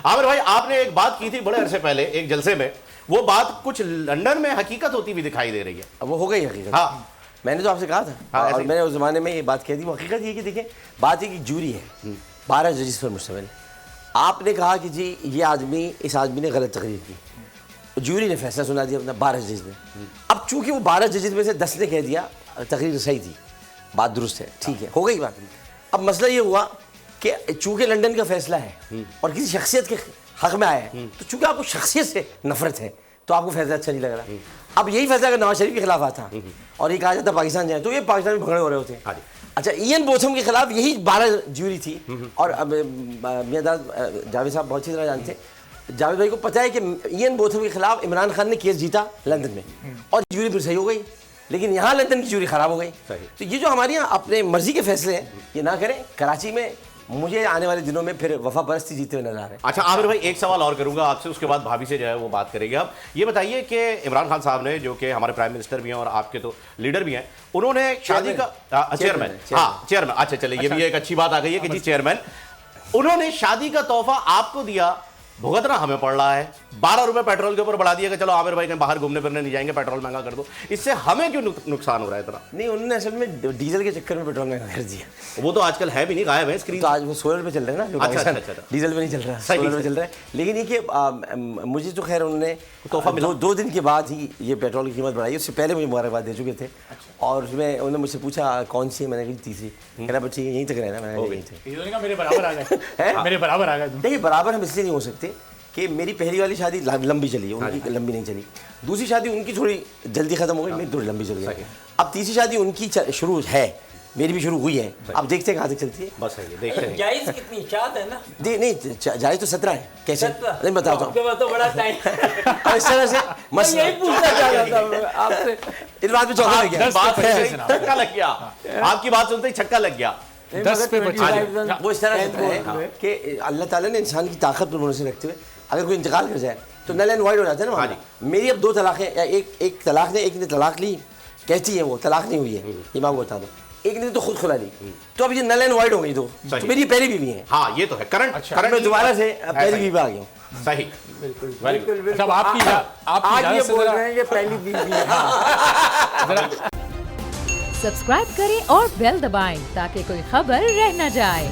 عامر بھائی آپ نے ایک بات کی تھی بڑے عرصے پہلے ایک جلسے میں, وہ بات کچھ لندن میں حقیقت ہوتی بھی دکھائی دے رہی ہے. اب وہ ہو گئی حقیقت. ہاں میں نے تو آپ سے کہا تھا اور میں نے اس زمانے میں یہ بات کہہ دی. وہ حقیقت یہ کہ دیکھیں بات یہ کہ جوری ہے 12 ججز پر مشتمل. آپ نے کہا کہ جی یہ آدمی اس آدمی نے غلط تقریر کی, جوری نے فیصلہ سنا دیا اپنا 12 ججز میں. اب چونکہ وہ 12 ججز میں سے 10 نے کہہ دیا تقریر صحیح تھی, بات درست ہے, ٹھیک ہے, ہو گئی بات. اب مسئلہ یہ ہوا کہ چونکہ لندن کا فیصلہ ہے اور کسی شخصیت کے حق میں آیا ہے, تو چونکہ آپ کو شخصیت سے نفرت ہے تو آپ کو فیصلہ اچھا نہیں لگ رہا. اب یہی فیصلہ اگر نواز شریف کے خلاف آتا اور یہ کہا جاتا پاکستان جائیں تو یہ پاکستان میں بھگڑے ہو رہے ہوتے ہیں. اچھا ایئن بوتھم کے خلاف یہی 12 جوری تھی, اور اب میاں جاوید صاحب بہت اچھی طرح جانتے ہیں, جاوید بھائی کو پتہ ہے کہ ایئن بوتھم کے خلاف عمران خان نے کیس جیتا لندن میں اور جوری پھر صحیح ہو گئی, لیکن یہاں لندن کی جوری خراب ہو گئی. تو یہ جو ہمارے یہاں اپنے مرضی کے فیصلے ہیں یہ نہ کریں. کراچی میں مجھے آنے والے دنوں میں پھر وفا پرستی جیتے ہوئے نظر آ رہے ہیں. اچھا عامر بھائی ایک سوال اور کروں گا آپ سے, اس کے بعد بھابھی سے جو ہے وہ بات کریں گے. اب یہ بتائیے کہ عمران خان صاحب نے, جو کہ ہمارے پرائم منسٹر بھی ہیں اور آپ کے تو لیڈر بھی ہیں, انہوں نے شادی کا چیئرمین, ہاں چیئرمین, اچھا چلے یہ بھی ایک اچھی بات آ گئی ہے کہ جی چیئرمین, انہوں نے شادی کا تحفہ آپ کو دیا, بھگتنا ہمیں پڑ رہا ہے. 12 روپے پیٹرول کے اوپر بڑھا دیا کہ چلو عامر بھائی کہیں باہر گھومنے پھرنے نہیں جائیں گے, پیٹرول مہنگا کر دو. اس سے ہمیں کیوں نقصان ہو رہا ہے اتنا؟ نہیں انہوں نے اصل میں ڈیزل کے چکر میں پیٹرول مہنگا کر دیا. وہ تو آج کل ہے بھی نہیں, غائب ہے اسکرین. تو آج وہ سولر پہ چل رہے ہیں نا, ڈیزل پہ نہیں چل رہا, سولر پہ چل رہا ہے. لیکن یہ کہ مجھے تو خیر انہوں نے تحفہ 2 دن کے بعد ہی یہ پیٹرول کی قیمت بڑھائی. اس سے پہلے مجھے مبارکباد دے چکے تھے, اور اس میں انہوں نے مجھ سے پوچھا کون سی ہے, میں نے کہی تیسری. کہنا بچے یہیں تک رہنا, میں نے یہیں تک. میرے برابر آ گئے, میرے برابر آ گئے. دیکھیے برابر ہم اس لیے نہیں ہو سکتے کہ میری پہلی والی شادی لمبی چلی, ان کی لمبی نہیں چلی. دوسری شادی ان کی تھوڑی جلدی ختم ہو گئی, میری تھوڑی لمبی چل گئی. اب تیسری شادی ان کی شروع ہے, میری بھی شروع ہوئی ہے. اب دیکھتے ہیں کہاں تک چلتی ہے. بس دیکھتے ہیں. جائز کتنی شاد ہے نا؟ نہیں جائز تو 17 ہے. کیسے نہیں بتاتا ہوں تو بڑا ٹائم اس طرح سے. یہی پوچھنا چاہ رہا تھا آپ سے. اس بات پہ چوکا لگ گیا, چھکا لگ گیا, آپ کی بات سنتے ہی چھکا لگ گیا. 10 پہ وہ اس طرح سے کہ اللہ تعالیٰ نے انسان کی طاقت پر منحصر رکھتے ہوئے اگر کوئی انتقال کر جائے تو نل اینڈ وائڈ ہو جاتا ہے نا. میری اب 2 طلاقیں, ایک طلاق نے, ایک نے طلاق لی, کہتی ہے وہ طلاق نہیں ہوئی ہے, یہ میں آپ کو بتا دوں. ایک نے تو خود کھلا لی, تو اب یہ نل اینڈ وائڈ ہو گئی. تو میری پہلی بیوی ہے. ہاں یہ تو ہے کرنٹ میں دوبارہ سے پہلی بیوی آ گیا ہوں. صحیح, بالکل. سب آپ کی آج یہ بول رہے ہیں کہ پہلی بیوی ہے. سبسکرائب کریں اور بیل دبائیں تاکہ کوئی خبر رہ نہ جائے.